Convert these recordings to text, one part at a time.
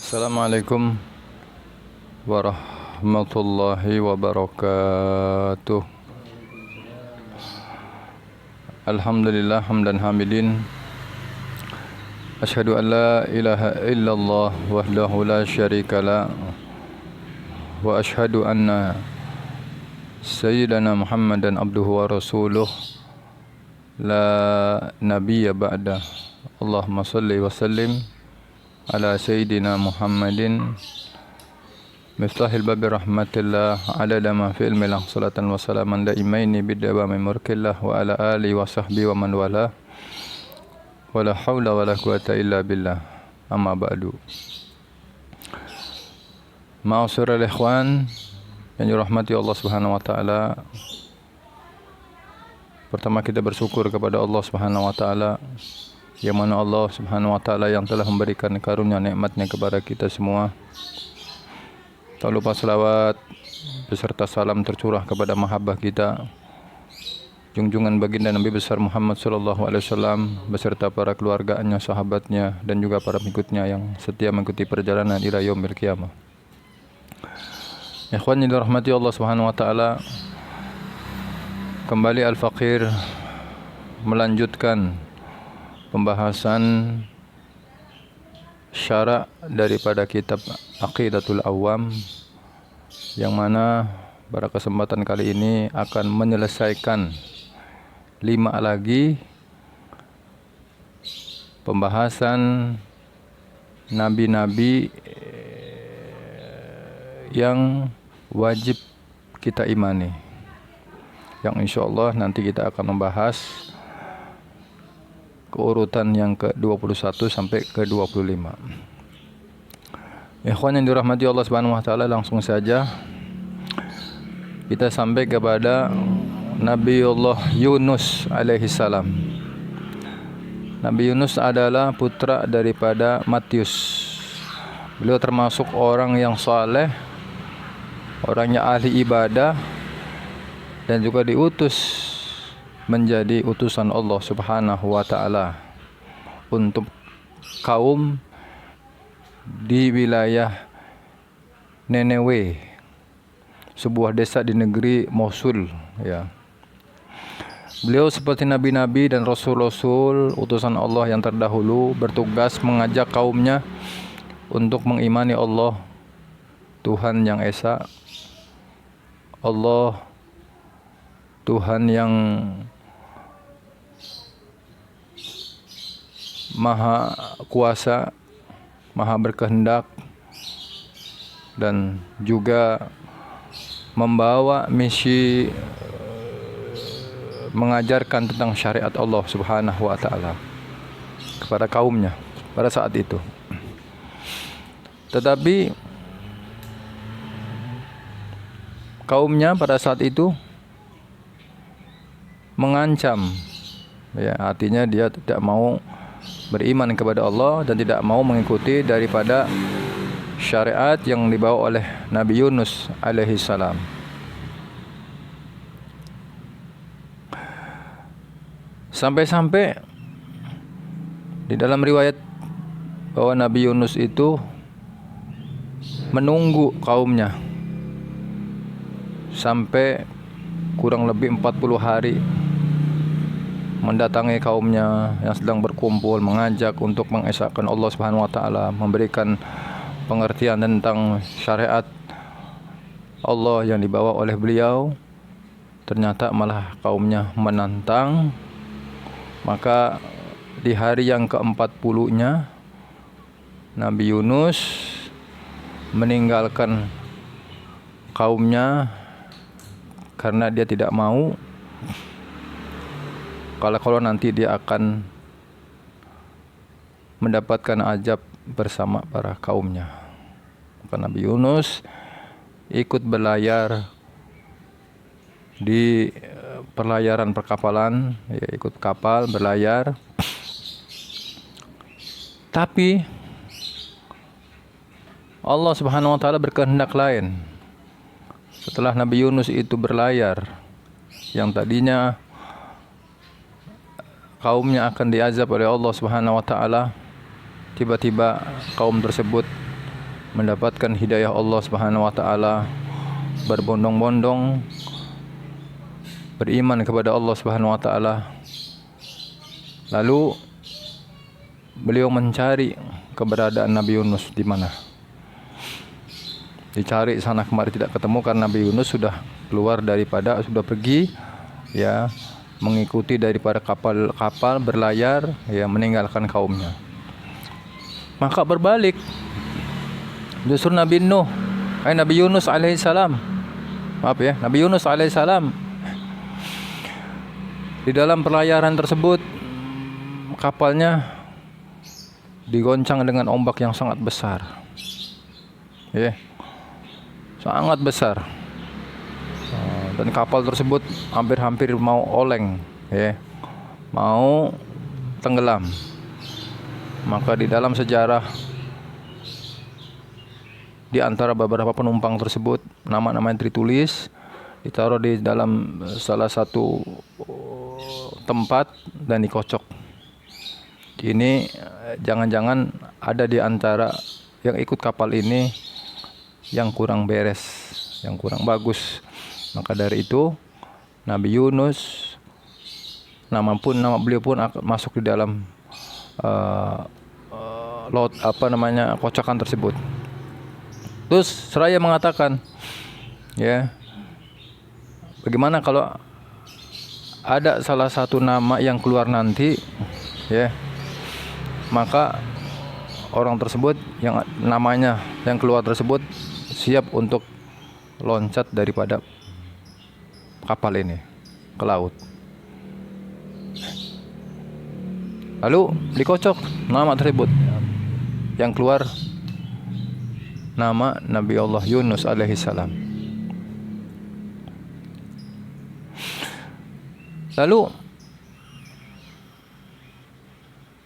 Assalamualaikum warahmatullahi wabarakatuh. Alhamdulillah hamdan hamidin. Asyhadu an la ilaha illallah wahdahu la syarika la wa asyhadu anna sayyidana Muhammadan abduhu wa rasuluh la nabiyya ba'da. Allahumma salli wa sallim ala sayyidina Muhammadin miftahil babi rahmatillah adada ma fi ilmilah salatan wa salaman daimaini bidawami murkillah wa ala alihi wa sahbihi wa man wala wala hawla wala quwata illa billah amma ba'du. Ma'asyiral ikhwan yang dirahmati Allah Subhanahu wa taala, pertama kita bersyukur kepada Allah Subhanahu wa taala, yang mana Allah Subhanahu wa taala yang telah memberikan karunia nikmatnya kepada kita semua. Tak lupa salawat beserta salam tercurah kepada mahabbah kita, junjungan baginda Nabi besar Muhammad sallallahu alaihi wasallam beserta para keluarganya, sahabatnya dan juga para pengikutnya yang setia mengikuti perjalanan ila yaumil qiyamah. Ikhwan yang dirahmati Allah Subhanahu wa taala, kembali Al-Faqir melanjutkan pembahasan syara' daripada kitab Aqidatul Awam, yang mana pada kesempatan kali ini akan menyelesaikan 5 lagi pembahasan nabi-nabi yang wajib kita imani, yang insyaallah nanti kita akan membahas keurutan yang ke-21 sampai ke-25. Ikhwan yang dirahmati Allah Subhanahu wa taala, langsung saja kita sampai kepada Nabiullah Yunus alaihi salam. Nabi Yunus adalah putra daripada Matius. Beliau termasuk orang yang saleh, orangnya ahli ibadah, dan juga diutus menjadi utusan Allah Subhanahu wa taala untuk kaum di wilayah Nineveh, sebuah desa di negeri Mosul, ya. Beliau seperti nabi-nabi dan rasul-rasul utusan Allah yang terdahulu bertugas mengajak kaumnya untuk mengimani Allah, Tuhan yang esa, Allah Tuhan yang Maha Kuasa, Maha Berkehendak, dan juga membawa misi mengajarkan tentang syariat Allah Subhanahu wa taala kepada kaumnya pada saat itu. Tetapi kaumnya pada saat itu mengancam, ya, artinya dia tidak mau beriman kepada Allah dan tidak mau mengikuti daripada syariat yang dibawa oleh Nabi Yunus alaihi salam. Sampai-sampai di dalam riwayat bahwa Nabi Yunus itu menunggu kaumnya sampai kurang lebih 40 hari, mendatangi kaumnya yang sedang berkumpul, mengajak untuk mengesahkan Allah Subhanahu wa taala, memberikan pengertian tentang syariat Allah yang dibawa oleh beliau. Ternyata malah kaumnya menantang. Maka di hari yang ke-40-nya Nabi Yunus meninggalkan kaumnya karena dia tidak mau kalau nanti dia akan mendapatkan azab bersama para kaumnya. Maka Nabi Yunus ikut berlayar di perlayaran perkapalan, ya, ikut kapal berlayar. Tapi Allah Subhanahu wa taala berkehendak lain. Setelah Nabi Yunus itu berlayar, yang tadinya kaumnya akan diazab oleh Allah Subhanahu wa taala, tiba-tiba kaum tersebut mendapatkan hidayah Allah Subhanahu wa taala, berbondong-bondong beriman kepada Allah Subhanahu wa taala. Lalu beliau mencari keberadaan Nabi Yunus di mana. Dicari sana kemari tidak ketemu karena Nabi Yunus sudah keluar daripada, sudah pergi ya, mengikuti daripada kapal berlayar ya, meninggalkan kaumnya. Maka berbalik justru Nabi Yunus alaihissalam, maaf ya, Nabi Yunus alaihissalam di dalam pelayaran tersebut kapalnya digoncang dengan ombak yang sangat besar, ya, sangat besar, dan kapal tersebut hampir-hampir mau oleng, ya, mau tenggelam. Maka di dalam sejarah, di antara beberapa penumpang tersebut, nama-namanya tertulis, ditaruh di dalam salah satu tempat dan dikocok. Ini jangan-jangan ada di antara yang ikut kapal ini yang kurang beres, yang kurang bagus. Maka dari itu Nabi Yunus, nama beliau pun akan masuk di dalam kocokan tersebut. Terus seraya mengatakan, ya, bagaimana kalau ada salah satu nama yang keluar nanti, ya, maka orang tersebut yang namanya yang keluar tersebut siap untuk loncat daripada kapal ini ke laut. Lalu dikocok nama tersebut, yang keluar nama Nabi Allah Yunus alaihissalam. Lalu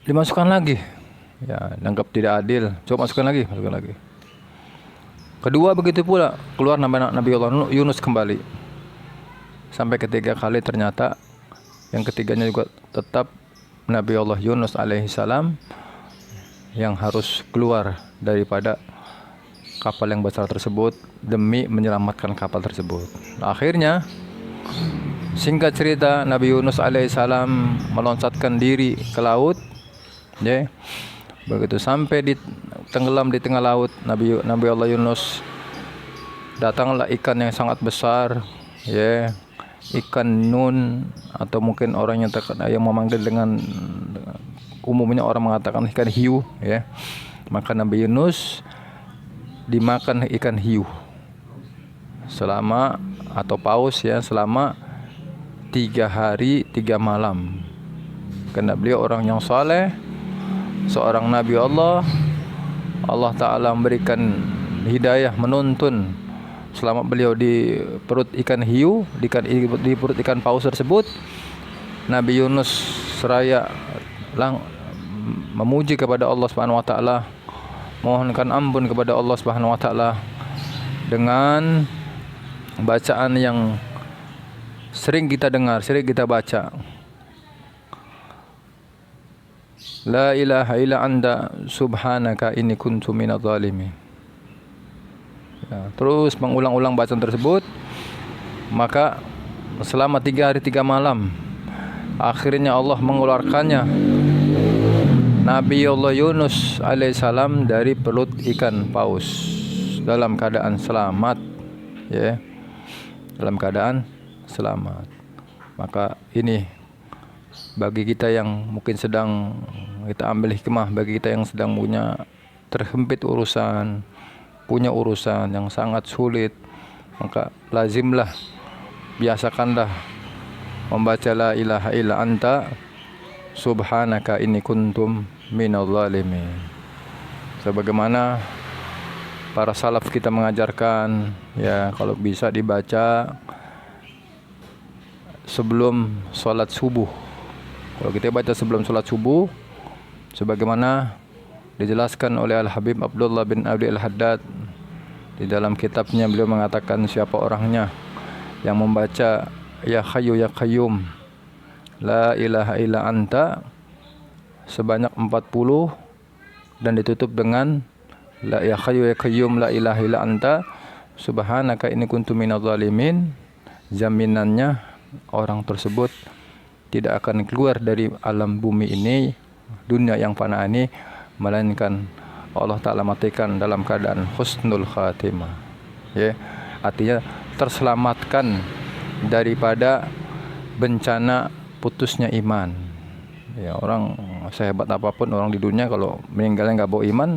dimasukkan lagi, ya, dianggap tidak adil, coba masukkan lagi. Kedua begitu pula, keluar nama Nabi Allah Yunus kembali. Sampai ketiga kali ternyata yang ketiganya juga tetap Nabi Allah Yunus alaihissalam yang harus keluar daripada kapal yang besar tersebut demi menyelamatkan kapal tersebut. Akhirnya, singkat cerita, Nabi Yunus alaihissalam meloncatkan diri ke laut, ya. Begitu sampai tenggelam di tengah laut, Nabi Allah Yunus, datanglah ikan yang sangat besar, ya, ikan nun, atau mungkin orang yang memanggil dengan umumnya orang mengatakan ikan hiu, ya. Maka Nabi Yunus dimakan ikan hiu selama, atau paus, ya, selama 3 hari 3 malam. Karena beliau orang yang saleh, seorang Nabi Allah Ta'ala memberikan hidayah, menuntun selama beliau di perut ikan hiu, di perut ikan paus tersebut. Nabi Yunus seraya memuji kepada Allah Subhanahu wa taala, mohonkan ampun kepada Allah Subhanahu wa taala dengan bacaan yang sering kita dengar, sering kita baca. La ilaha illa anta subhanaka inni kuntu minadz zalimin. Ya, terus mengulang-ulang bacaan tersebut. Maka selama 3 hari 3 malam, akhirnya Allah mengeluarkannya Nabi Allah Yunus alaihissalam dari perut ikan paus dalam keadaan selamat, ya, dalam keadaan selamat. Maka ini bagi kita yang mungkin sedang, kita ambil hikmah, bagi kita yang sedang terhimpit urusan, punya urusan yang sangat sulit, maka lazimlah, biasakanlah membaca la ilaha illa anta subhanaka inni kuntum minadz zalimin. Sebagaimana para salaf kita mengajarkan, ya, kalau bisa dibaca sebelum sholat subuh. Kalau kita baca sebelum sholat subuh, sebagaimana dijelaskan oleh Al-Habib Abdullah bin Abdul Haddad di dalam kitabnya, beliau mengatakan siapa orangnya yang membaca ya Hayyu ya Qayyum la ilaha illa anta sebanyak 40 dan ditutup dengan la ya hayyu ya qayyum la ilaha illa anta subhanaka inni kuntu minadz zalimin, jaminannya orang tersebut tidak akan keluar dari alam bumi ini, dunia yang fana ini, melainkan Allah Ta'ala matikan dalam keadaan husnul khatimah. Ya, artinya terselamatkan daripada bencana putusnya iman. Ya, orang sehebat apapun orang di dunia kalau meninggalnya nggak bawa iman,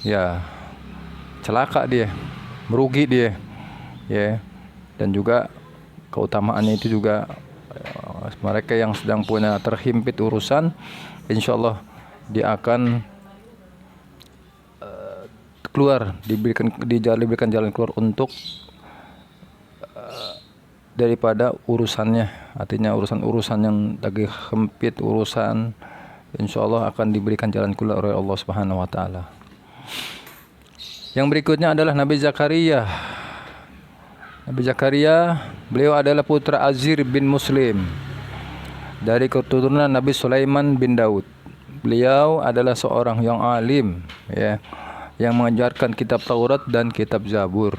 ya celaka dia, merugi dia. Ya, dan juga keutamaannya itu juga mereka yang sedang punya terhimpit urusan, insya Allah dia akan keluar, diberikan jalan keluar untuk daripada urusannya. Artinya urusan yang lagi sempit urusan, insya Allah akan diberikan jalan keluar oleh Allah Subhanahu Wa Taala. Yang berikutnya adalah Nabi Zakaria. Nabi Zakaria, beliau adalah putra Azir bin Muslim dari keturunan Nabi Sulaiman bin Daud. Beliau adalah seorang yang alim, ya, yang mengajarkan kitab Taurat dan kitab Zabur,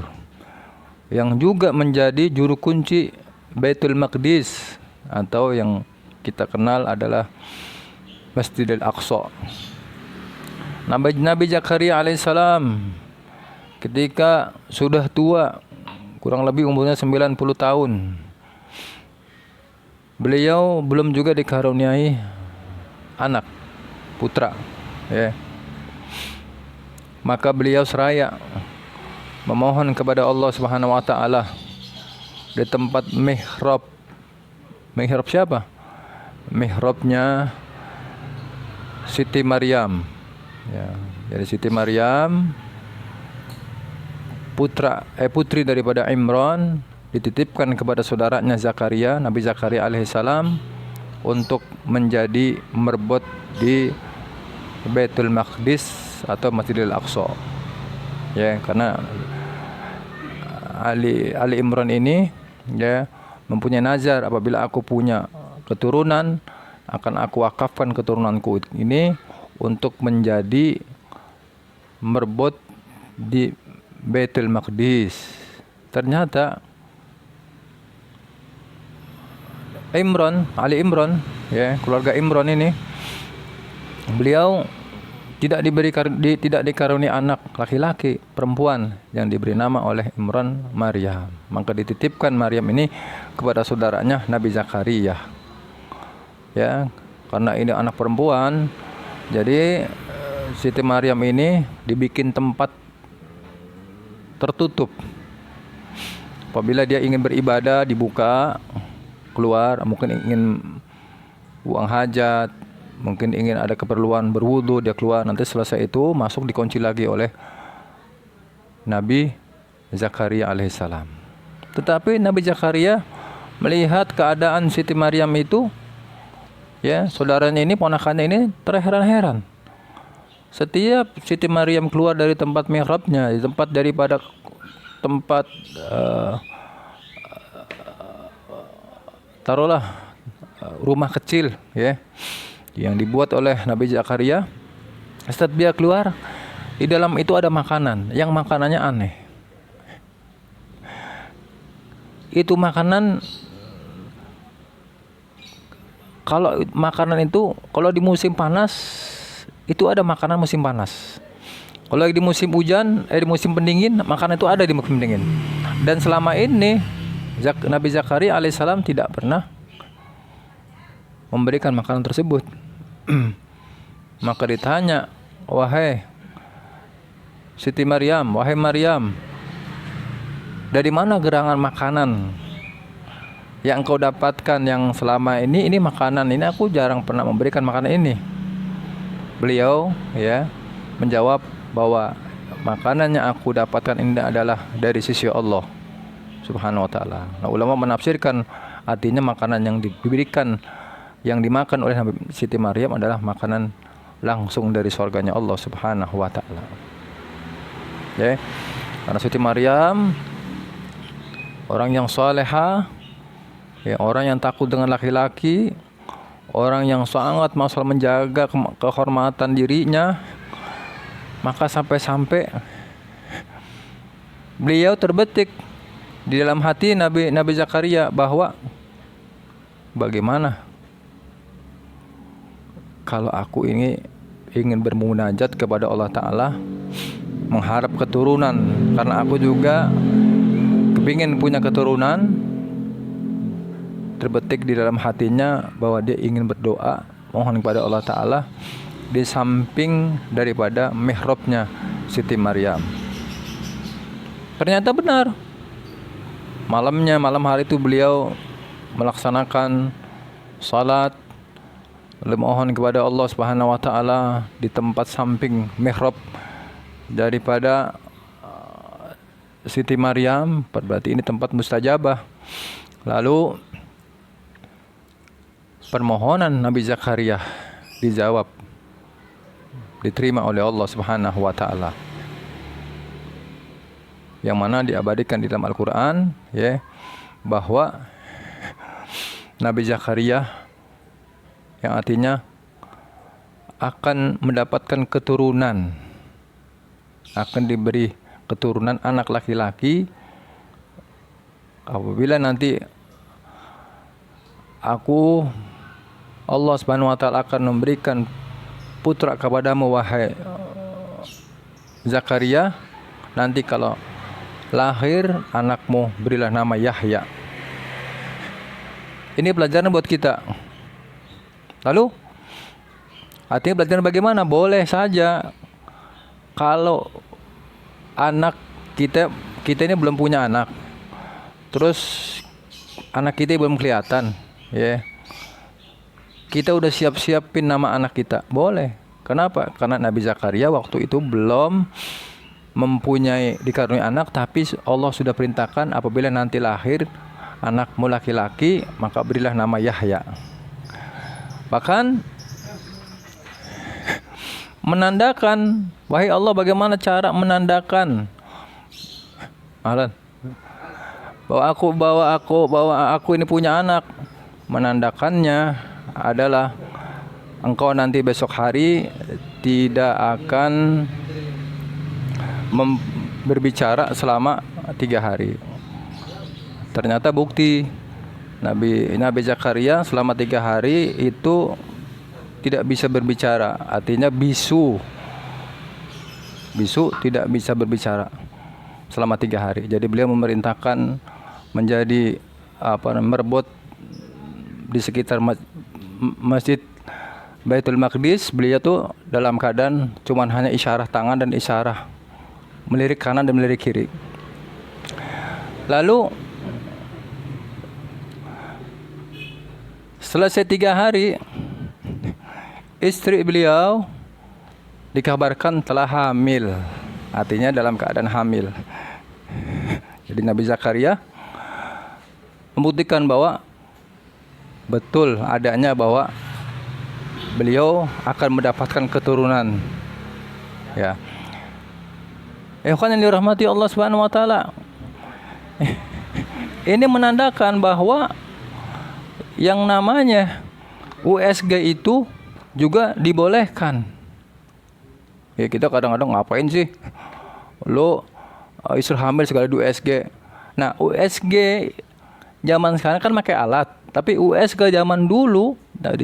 yang juga menjadi juru kunci Baitul Maqdis atau yang kita kenal adalah Masjidil Aqsa. Nabi Zakaria alaihissalam ketika sudah tua, kurang lebih umurnya 90 tahun, beliau belum juga dikaruniai anak, putra, ya. Maka beliau seraya memohon kepada Allah Subhanahu Wa Taala di tempat mihrab. Mihrab siapa? Mihrabnya Siti Maryam. Ya, jadi Siti Maryam putri daripada Imran dititipkan kepada saudaranya Zakaria, Nabi Zakaria alaihissalam, untuk menjadi merbot di Baitul Maqdis atau Masjidil Aqsa. Ya, karena Ali Imran ini, ya, mempunyai nazar, apabila aku punya keturunan akan aku wakafkan keturunanku ini untuk menjadi merbot di Baitul Maqdis. Ternyata Ali Imran, ya, keluarga Imran ini, beliau tidak dikaruniai anak laki-laki, perempuan yang diberi nama oleh Imran Maryam. Maka dititipkan Maryam ini kepada saudaranya Nabi Zakaria. Ya, karena ini anak perempuan, jadi Siti Maryam ini dibikin tempat tertutup. Apabila dia ingin beribadah, dibuka, keluar, mungkin ingin buang hajat, mungkin ingin ada keperluan berwudu, dia keluar, nanti selesai itu masuk, dikunci lagi oleh Nabi Zakaria alaihissalam. Tetapi Nabi Zakaria melihat keadaan Siti Maryam itu, ya, saudaranya ini, ponakannya ini, terheran-heran. Setiap Siti Maryam keluar dari tempat mihrabnya, di tempat daripada tempat taruhlah rumah kecil, ya, yang dibuat oleh Nabi Zakaria, setiap dia keluar, di dalam itu ada makanan, yang makanannya aneh. Itu makanan, kalau makanan itu kalau di musim panas, itu ada makanan musim panas. Kalau di musim hujan, di musim pendingin, makanan itu ada di musim pendingin. Dan selama ini Nabi Zakaria alaihissalam tidak pernah memberikan makanan tersebut. Maka ditanya, wahai Siti Maryam, wahai Maryam, dari mana gerangan makanan yang engkau dapatkan yang selama ini makanan ini aku jarang pernah memberikan makanan ini. Beliau, ya, menjawab bahwa makanan yang aku dapatkan ini adalah dari sisi Allah Subhanahu Wa Taala. Nah, ulama menafsirkan artinya makanan yang diberikan, yang dimakan oleh Nabi Siti Maryam adalah makanan langsung dari surganya Allah Subhanahu Wa Taala. Ya, karena Siti Maryam orang yang salehah, ya, orang yang takut dengan laki-laki, orang yang sangat masalah menjaga kehormatan dirinya, Maka sampai-sampai beliau terbetik di dalam hati Nabi Zakaria bahwa bagaimana kalau aku ini ingin bermunajat kepada Allah Ta'ala, mengharap keturunan, karena aku juga kepingin punya keturunan. Terbetik di dalam hatinya bahwa dia ingin berdoa, mohon kepada Allah Ta'ala di samping daripada mihrabnya Siti Maryam. Ternyata benar. Malam hari itu beliau melaksanakan salat, lalu mohon kepada Allah Subhanahu wa taala di tempat samping mihrab daripada Siti Maryam. Berarti ini tempat mustajabah. Lalu permohonan Nabi Zakaria dijawab, diterima oleh Allah Subhanahu wa taala. Yang mana diabadikan di dalam Al-Qur'an, ya, bahwa Nabi Zakaria yang artinya akan mendapatkan keturunan, akan diberi keturunan anak laki-laki apabila nanti Allah Subhanahu wa taala akan memberikan putra kepadamu wahai Zakaria. Nanti kalau lahir anakmu berilah nama Yahya. Ini pelajaran buat kita. Lalu artinya pelajaran bagaimana? Boleh saja kalau anak kita ini belum punya anak, terus anak kita belum kelihatan, ya, kita udah siap-siapin nama anak kita, boleh. Kenapa? Karena Nabi Zakaria waktu itu belum mempunyai dikaruniai anak, tapi Allah sudah perintahkan apabila nanti lahir anakmu laki-laki maka berilah nama Yahya. Bahkan menandakan, wahai Allah, bagaimana cara menandakan bahwa aku ini punya anak? Menandakannya adalah engkau nanti besok hari tidak akan berbicara selama 3 hari. Ternyata bukti Nabi Zakaria selama 3 hari itu tidak bisa berbicara, artinya bisu tidak bisa berbicara selama 3 hari. Jadi beliau memerintahkan menjadi merebut di sekitar masjid Baitul Maqdis. Beliau tuh dalam keadaan cuman hanya isyarat tangan dan isyarat melirik kanan dan melirik kiri. Lalu selesai 3 hari, istri beliau dikabarkan telah hamil, artinya dalam keadaan hamil. Jadi Nabi Zakaria membuktikan bahwa betul adanya bahwa beliau akan mendapatkan keturunan, ya. Ikhwan yang dirahmati Allah Subhanahu wa taala. Ini menandakan bahwa yang namanya USG itu juga dibolehkan. Ya, kita kadang-kadang ngapain sih? Lo istri hamil segala di USG. Nah, USG zaman sekarang kan pakai alat, tapi USG zaman dulu di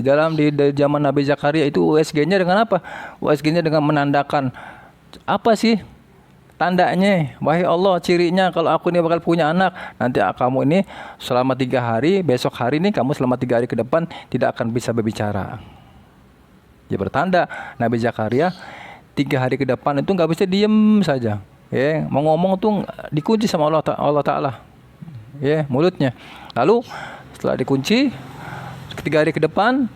zaman Nabi Zakaria itu USG-nya dengan apa? USG-nya dengan menandakan apa sih? Tandanya, wahai Allah, cirinya kalau aku ini bakal punya anak, nanti kamu ini selama 3 hari, besok hari ini kamu selama 3 hari ke depan tidak akan bisa berbicara. Ya, bertanda Nabi Zakaria 3 hari ke depan itu nggak bisa diem saja. Ya, mau ngomong tuh dikunci sama Allah Ta'ala. Ya, mulutnya. Lalu setelah dikunci 3 hari ke depan,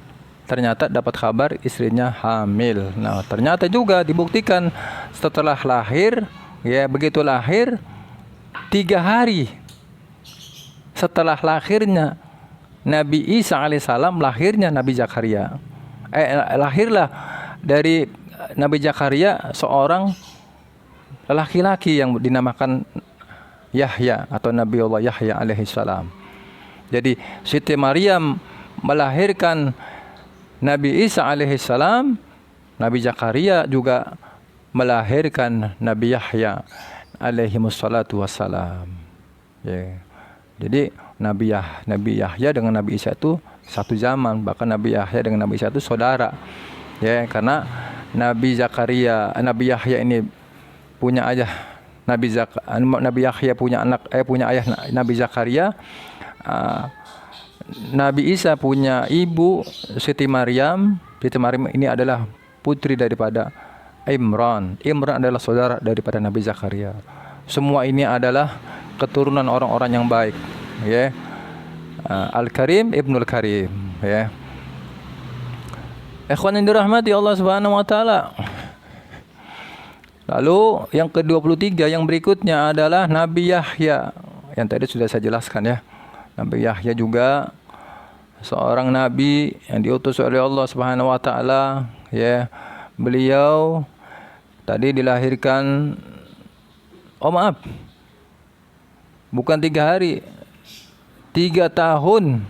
ternyata dapat kabar istrinya hamil. Nah, ternyata juga dibuktikan setelah lahir. Ya, begitu lahir 3 hari setelah lahirnya Nabi Isa alaihissalam, lahirnya Nabi Zakaria. Lahirlah dari Nabi Zakaria seorang laki-laki yang dinamakan Yahya atau Nabi Allah Yahya alaihissalam. Jadi Siti Maryam melahirkan Nabi Isa alaihissalam, Nabi Zakaria juga melahirkan Nabi Yahya alaihi wassalatu wassalam. Ya. Jadi Nabi Yahya dengan Nabi Isa itu satu zaman, bahkan Nabi Yahya dengan Nabi Isa itu saudara. Ya, karena Nabi Yahya ini punya ayah Nabi Yahya punya ayah Nabi Zakaria. Nabi Isa punya ibu Siti Maryam. Siti Maryam ini adalah putri daripada Imran. Imran adalah saudara daripada Nabi Zakaria. Semua ini adalah keturunan orang-orang yang baik, ya. Al-Karim Ibnul Karim, ya. Ikhwan yang dirahmati Allah Subhanahu wa taala. Lalu yang ke-23 yang berikutnya adalah Nabi Yahya. Yang tadi sudah saya jelaskan, ya. Nabi Yahya juga seorang nabi yang diutus oleh Allah Subhanahu wa taala, ya. Beliau tadi dilahirkan bukan 3 hari, 3 tahun.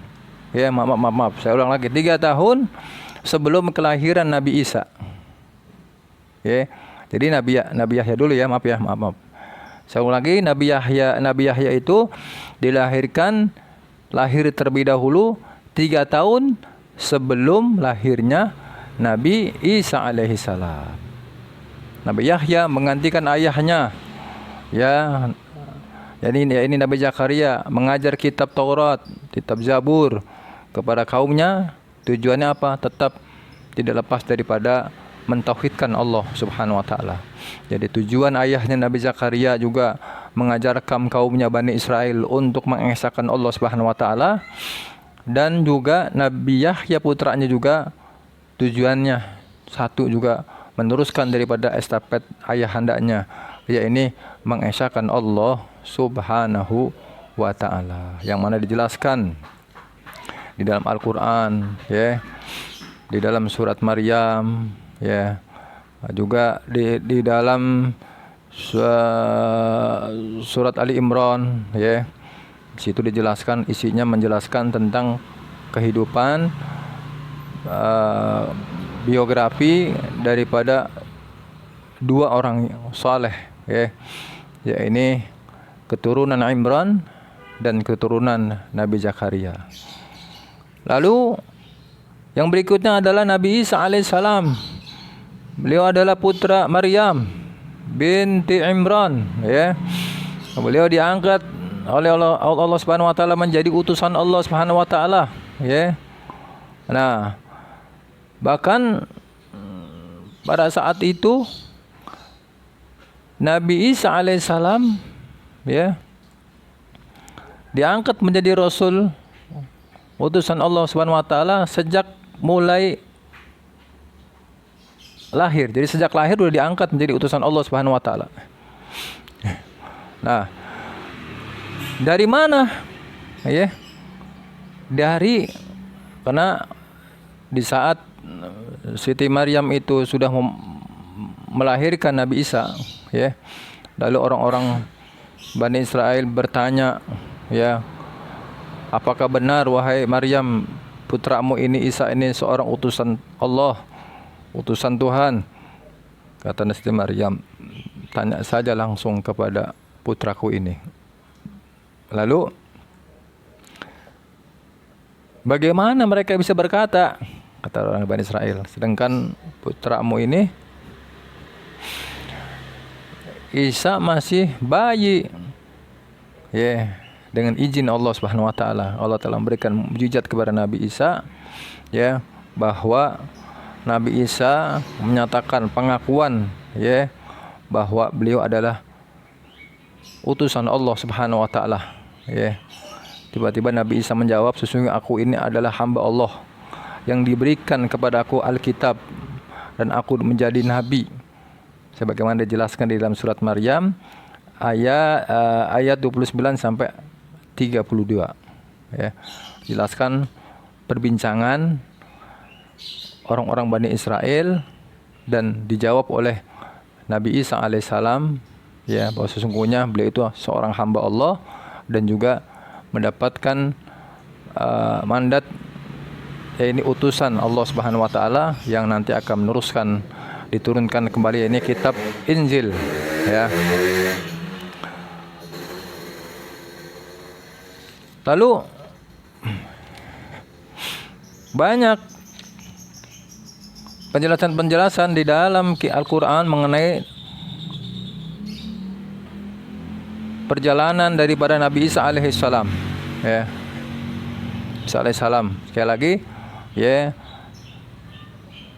Ya, maaf. Saya ulang lagi, 3 tahun sebelum kelahiran Nabi Isa. Ya. Jadi Nabi Yahya dulu, ya, maaf. Saya ulang lagi, Nabi Yahya itu lahir terlebih dahulu 3 tahun sebelum lahirnya Nabi Isa alaihissalam. Nabi Yahya menggantikan ayahnya, ya. Ini Nabi Zakaria mengajar kitab Taurat, kitab Zabur kepada kaumnya. Tujuannya apa? Tetap tidak lepas daripada mentauhidkan Allah Subhanahu wa taala. Jadi tujuan ayahnya Nabi Zakaria juga mengajarkan kaumnya Bani Israel untuk mengesahkan Allah Subhanahu wa taala, dan juga Nabi Yahya putranya juga tujuannya satu juga, meneruskan daripada estafet ayahandanya, yaitu mengesahkan Allah Subhanahu wa taala, yang mana dijelaskan di dalam Al-Qur'an, ya, di dalam surat Maryam, ya, juga di dalam surat Ali Imran, ya. Di situ dijelaskan, isinya menjelaskan tentang kehidupan biografi daripada 2 orang saleh, ya. Ya, ini keturunan Imran dan keturunan Nabi Zakaria. Lalu yang berikutnya adalah Nabi Isa alaihissalam. Beliau adalah putra Maryam binti Imran, ya. Beliau diangkat oleh Allah Subhanahu wa taala menjadi utusan Allah Subhanahu wa taala, ya. Nah, bahkan pada saat itu Nabi Isa alaihissalam, ya, diangkat menjadi rasul utusan Allah Subhanahu wa taala sejak mulai lahir. Jadi sejak lahir sudah diangkat menjadi utusan Allah Subhanahu wa taala. Nah, dari mana? Ya. Karena di saat Siti Maryam itu sudah melahirkan Nabi Isa, ya. Lalu orang-orang Bani Israel bertanya, ya, apakah benar wahai Maryam, putramu ini Isa ini seorang utusan Allah, utusan Tuhan? Kata Siti Maryam, tanya saja langsung kepada putraku ini. Lalu bagaimana mereka bisa berkata, kata orang Bani Israel, sedangkan putramu ini Isa masih bayi, ya, dengan izin Allah Subhanahu wa taala. Allah telah memberikan mukjizat kepada Nabi Isa, ya, bahwa Nabi Isa menyatakan pengakuan, ya, bahwa beliau adalah utusan Allah Subhanahu wa taala, ya. Tiba-tiba Nabi Isa menjawab, sesungguhnya aku ini adalah hamba Allah yang diberikan kepada aku Alkitab dan aku menjadi nabi. Sebagaimana dijelaskan di dalam surat Maryam ayat 29 sampai 32, ya. Jelaskan perbincangan orang-orang Bani Israel dan dijawab oleh Nabi Isa alaihissalam, ya, bahwa sesungguhnya beliau itu seorang hamba Allah dan juga mendapatkan mandat, ya, ini utusan Allah Subhanahu wa taala yang nanti akan meneruskan diturunkan kembali, ini kitab Injil, ya. Lalu banyak penjelasan-penjelasan di dalam Al-Quran mengenai perjalanan daripada Nabi Isa alaihissalam, ya. Isa alaihissalam, sekali lagi, ya,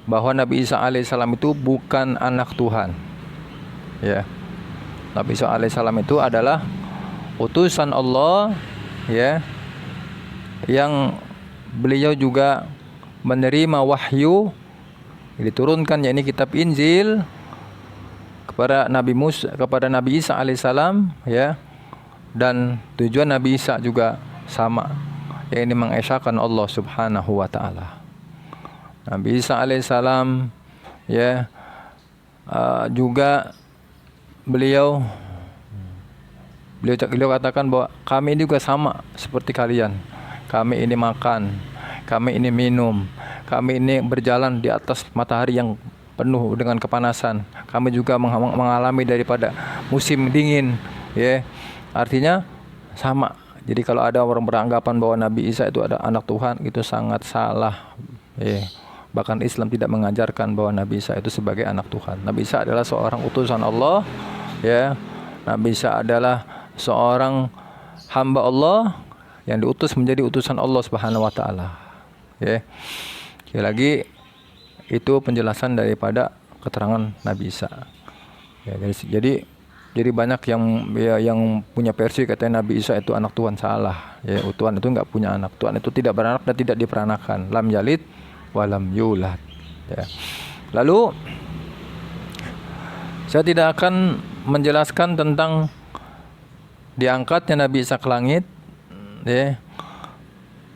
bahwa Nabi Isa alaihissalam itu bukan anak Tuhan, ya. Nabi Isa alaihissalam itu adalah utusan Allah, ya, yang beliau juga menerima wahyu diturunkan, yakni kitab Injil kepada Nabi Isa alaihissalam, ya. Dan tujuan Nabi Isa juga sama, yakni mengesahkan Allah Subhanahu wa taala. Nabi Isa alaihissalam, ya, juga beliau katakan bahwa kami juga sama seperti kalian. Kami ini makan, kami ini minum, kami ini berjalan di atas matahari yang penuh dengan kepanasan. Kami juga mengalami daripada musim dingin, ya. Artinya sama. Jadi kalau ada orang beranggapan bahwa Nabi Isa itu ada anak Tuhan, itu sangat salah, ya. Bahkan Islam tidak mengajarkan bahwa Nabi Isa itu sebagai anak Tuhan. Nabi Isa adalah seorang utusan Allah, ya. Nabi Isa adalah seorang hamba Allah yang diutus menjadi utusan Allah Subhanahu wa taala, ya. Sekali lagi, itu penjelasan daripada keterangan Nabi Isa, ya. Jadi banyak yang punya versi katanya Nabi Isa itu anak Tuhan, salah, ya. Tuhan itu enggak punya anak. Tuhan itu tidak beranak dan tidak diperanakan. Lam yalid wa lam yulad, ya. Lalu saya tidak akan menjelaskan tentang diangkatnya Nabi Isa ke langit, ya,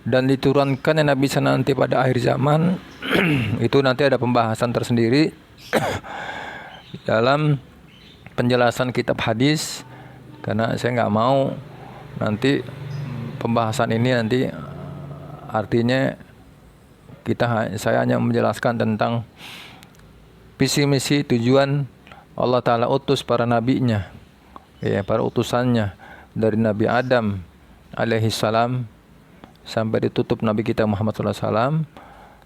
dan diturunkannya Nabi Isa nanti pada akhir zaman. Itu nanti ada pembahasan tersendiri dalam penjelasan kitab hadis, karena saya nggak mau nanti pembahasan ini nanti artinya saya hanya menjelaskan tentang visi misi tujuan Allah Ta'ala utus para nabinya, ya, para utusannya dari Nabi Adam alaihissalam sampai ditutup Nabi kita Muhammad SAW.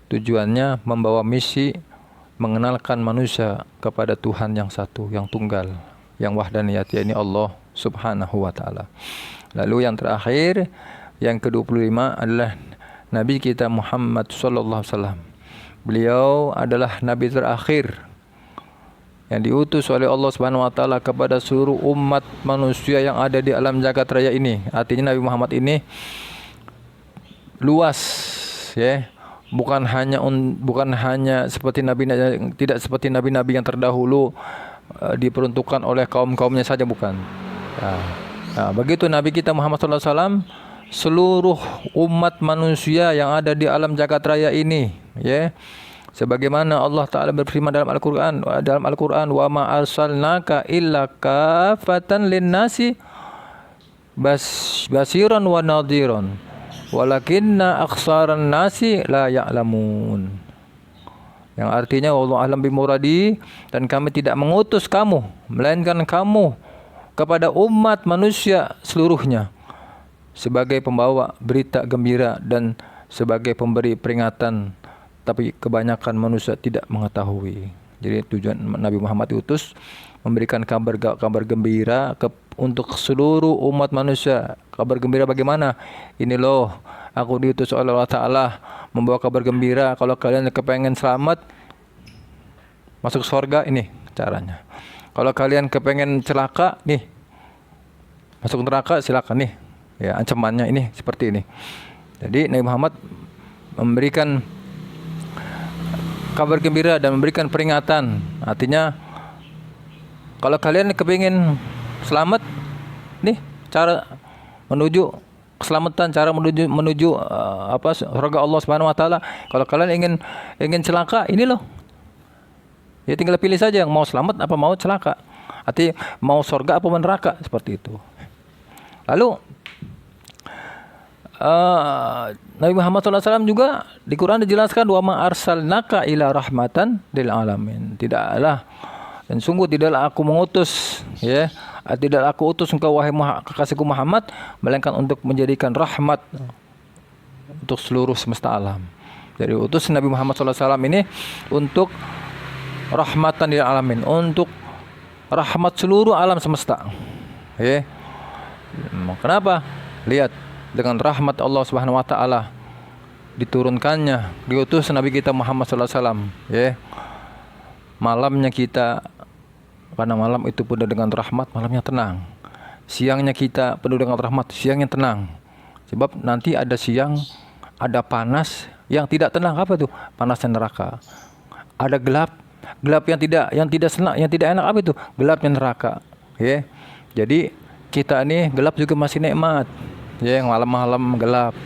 Tujuannya membawa misi mengenalkan manusia kepada Tuhan yang satu, yang tunggal, yang wahdaniyat, yakni Allah Subhanahu wa taala. Lalu yang terakhir, yang ke-25 adalah Nabi kita Muhammad sallallahu alaihi wasallam. Beliau adalah nabi terakhir yang diutus oleh Allah Subhanahu wa taala kepada seluruh umat manusia yang ada di alam jagat raya ini. Artinya Nabi Muhammad ini luas, ya. Bukan hanya seperti tidak seperti nabi-nabi yang terdahulu diperuntukkan oleh kaum-kaumnya saja, bukan. Nah, begitu Nabi kita Muhammad sallallahu alaihi wasallam seluruh umat manusia yang ada di alam jagat raya ini, ya. Sebagaimana Allah Ta'ala berfirman dalam Al-Quran, wa ma arsalnaka illa kafatan linnasi basiran wa nadhiran walakinna aksaran nasi la ya'lamun. Yang artinya wallahu a'lam bimuradi, dan kami tidak mengutus kamu melainkan kamu kepada umat manusia seluruhnya sebagai pembawa berita gembira dan sebagai pemberi peringatan, tapi kebanyakan manusia tidak mengetahui. Jadi tujuan Nabi Muhammad diutus memberikan kabar gembira untuk seluruh umat manusia. Kabar gembira bagaimana? Ini loh, aku diutus oleh Allah Ta'ala membawa kabar gembira. Kalau kalian kepengen selamat masuk surga, ini caranya. Kalau kalian kepengen celaka, nih, masuk neraka, silakan nih. Ya, ancamannya ini seperti ini. Jadi Nabi Muhammad memberikan kabar gembira dan memberikan peringatan. Artinya kalau kalian kepingin selamat, nih cara menuju keselamatan, cara menuju surga Allah Subhanahu wa taala. Kalau kalian ingin celaka, ini loh. Ya tinggal pilih saja yang mau selamat apa mau celaka. Artinya mau surga apa neraka, seperti itu. Lalu Nabi Muhammad SAW juga di Quran dijelaskan wa ma arsalnaka ila rahmatan lil alamin. Tidaklah dan sungguh tidaklah aku mengutus tidaklah aku utus engkau wahai kekasihku Muhammad melainkan untuk menjadikan rahmat untuk seluruh semesta alam. Jadi utus Nabi Muhammad SAW ini untuk rahmatan lil alamin, untuk rahmat seluruh alam semesta. Kenapa? Lihat, dengan rahmat Allah Subhanahu wa taala diturunkannya, diutus Nabi kita Muhammad sallallahu alaihi wasallam, Malamnya kita, karena malam itu penuh dengan rahmat, malamnya tenang. Siangnya kita penuh dengan rahmat, siangnya tenang. Sebab nanti ada siang, ada panas yang tidak tenang. Apa itu? Panasnya neraka. Ada gelap yang tidak enak. Apa itu? Gelapnya neraka. Jadi kita ini gelap juga masih nikmat. Malam-malam gelap,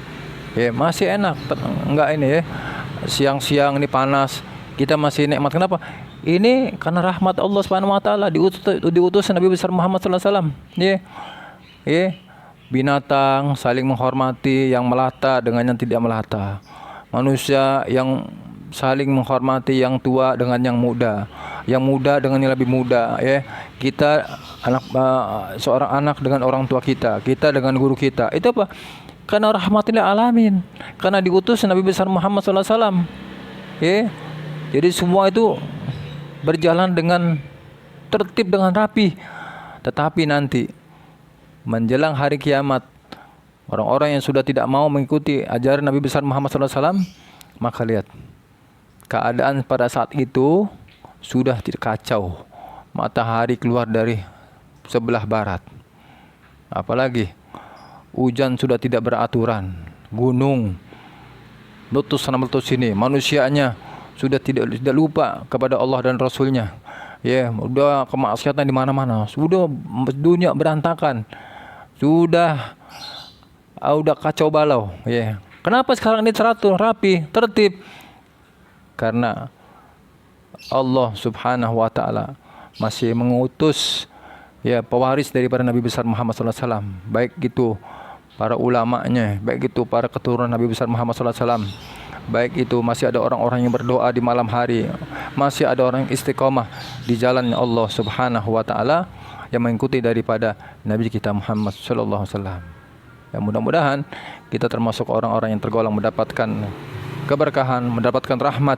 masih enak. Enggak ini siang-siang ini panas, kita masih nikmat. Kenapa? Ini karena rahmat Allah Subhanahu wa taala, diutus Nabi besar Muhammad sallallahu alaihi wasallam. Binatang saling menghormati yang melata dengan yang tidak melata. Manusia yang saling menghormati yang tua dengan yang muda dengan yang lebih muda. Kita seorang anak dengan orang tua kita dengan guru kita. Itu apa? Karena rahmatil alamin, karena diutus Nabi besar Muhammad sallallahu alaihi wasallam. Jadi semua itu berjalan dengan tertib, dengan rapi. Tetapi nanti menjelang hari kiamat, orang-orang yang sudah tidak mau mengikuti ajaran Nabi besar Muhammad sallallahu alaihi wasallam, maka lihat keadaan pada saat itu sudah kacau. Matahari keluar dari sebelah barat. Apalagi hujan sudah tidak beraturan. Gunung meletus sana meletus sini. Manusianya sudah tidak lupa kepada Allah dan Rasulnya. Sudah kemaksiatan di mana-mana. Sudah dunia berantakan. Sudah kacau balau. Kenapa sekarang ini teratur, rapi, tertib? Karena Allah Subhanahu wa taala masih mengutus pewaris daripada Nabi besar Muhammad sallallahu alaihi wasallam, baik itu para ulamanya, baik itu para keturunan Nabi besar Muhammad sallallahu alaihi wasallam, baik itu masih ada orang-orang yang berdoa di malam hari, masih ada orang yang istiqomah di jalan Allah Subhanahu wa taala yang mengikuti daripada Nabi kita Muhammad sallallahu alaihi wasallam. Mudah-mudahan kita termasuk orang-orang yang tergolong mendapatkan keberkahan, mendapatkan rahmat,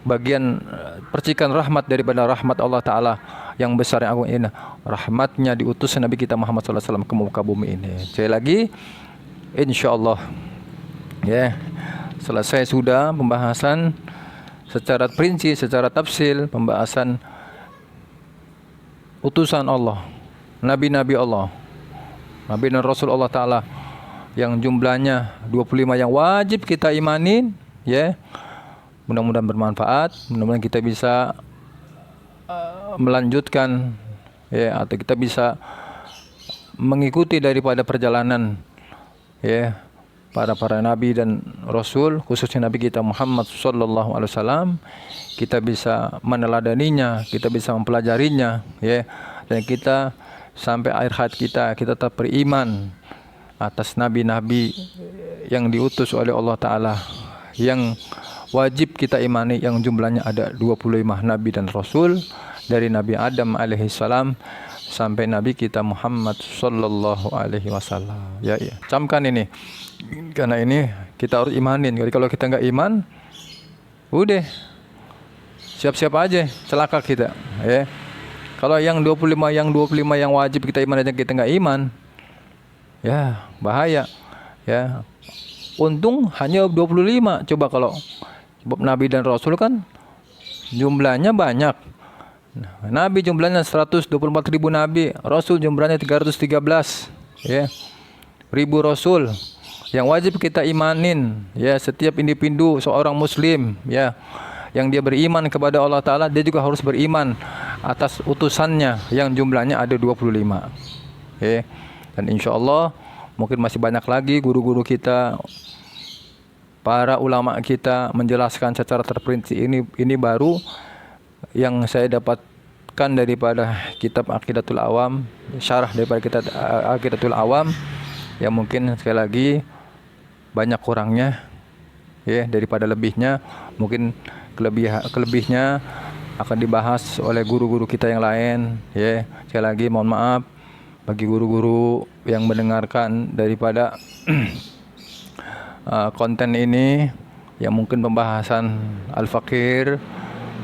bagian percikan rahmat daripada rahmat Allah Ta'ala yang besar, yang agung ini. Rahmatnya diutus Nabi kita Muhammad SAW ke muka bumi ini. Sekali lagi, insyaAllah selesai sudah pembahasan secara perinci, secara tafsil, pembahasan utusan Allah, Nabi-Nabi Allah, Nabi dan Rasul Allah Ta'ala, yang jumlahnya 25 yang wajib kita imanin. Mudah-mudahan bermanfaat. Mudah-mudahan kita bisa melanjutkan atau kita bisa mengikuti daripada perjalanan para nabi dan rasul, khususnya Nabi kita Muhammad sallallahu alaihi wasallam. Kita bisa meneladaninya, kita bisa mempelajarinya, dan kita sampai akhir hayat kita tetap beriman atas nabi-nabi yang diutus oleh Allah Ta'ala, yang wajib kita imani, yang jumlahnya ada 25 nabi dan rasul, dari Nabi Adam alaihissalam sampai Nabi kita Muhammad sallallahu alaihi wasallam. Camkan ini, karena ini kita harus imanin. Jadi kalau kita enggak iman, udah siap-siap aja celaka kita. Kalau yang 25 yang wajib kita iman aja kita enggak iman, bahaya. Untung hanya 25. Coba kalau Nabi dan Rasul kan jumlahnya banyak. Nabi jumlahnya 124.000 Nabi, Rasul jumlahnya 313 ribu Rasul yang wajib kita imanin. Setiap individu seorang muslim yang dia beriman kepada Allah Ta'ala, dia juga harus beriman atas utusannya yang jumlahnya ada 25. Dan insya Allah mungkin masih banyak lagi guru-guru kita, para ulama kita menjelaskan secara terperinci. Ini baru yang saya dapatkan daripada kitab Aqidatul Awam, syarah daripada kitab Aqidatul Awam, yang mungkin sekali lagi banyak kurangnya ya daripada lebihnya. Mungkin kelebihnya akan dibahas oleh guru-guru kita yang lain ya. Sekali lagi mohon maaf bagi guru-guru yang mendengarkan daripada konten ini yang mungkin pembahasan al-faqir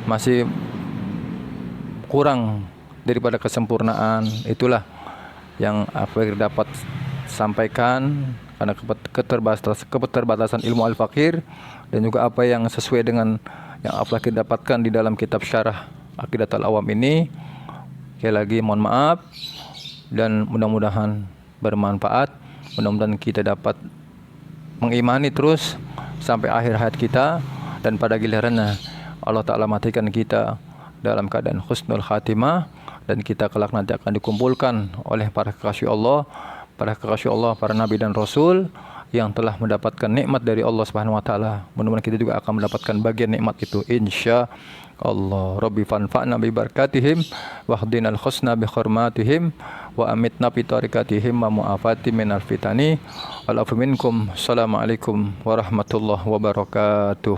masih kurang daripada kesempurnaan. Itulah yang aku dapat sampaikan karena keterbatasan ilmu al-faqir, dan juga apa yang sesuai dengan yang al-faqir dapatkan di dalam kitab syarah Aqidatul Awam ini. Sekali lagi mohon maaf, dan mudah-mudahan bermanfaat. Mudah-mudahan kita dapat mengimani terus sampai akhir hayat kita, dan pada gilirannya Allah Ta'ala matikan kita dalam keadaan husnul khatimah, dan kita kelak nanti akan dikumpulkan oleh para kekasih Allah, para nabi dan rasul yang telah mendapatkan nikmat dari Allah Subhanahu wa taala. Mudah-mudahan kita juga akan mendapatkan bagian nikmat itu insya Allah. Rabbi fanfa'na bi barakatihim wahdinal husna bi hurmatihim wa amitna bi tariqatihim wa mu'afati minal fitani. Assalamualaikum warahmatullahi wabarakatuh.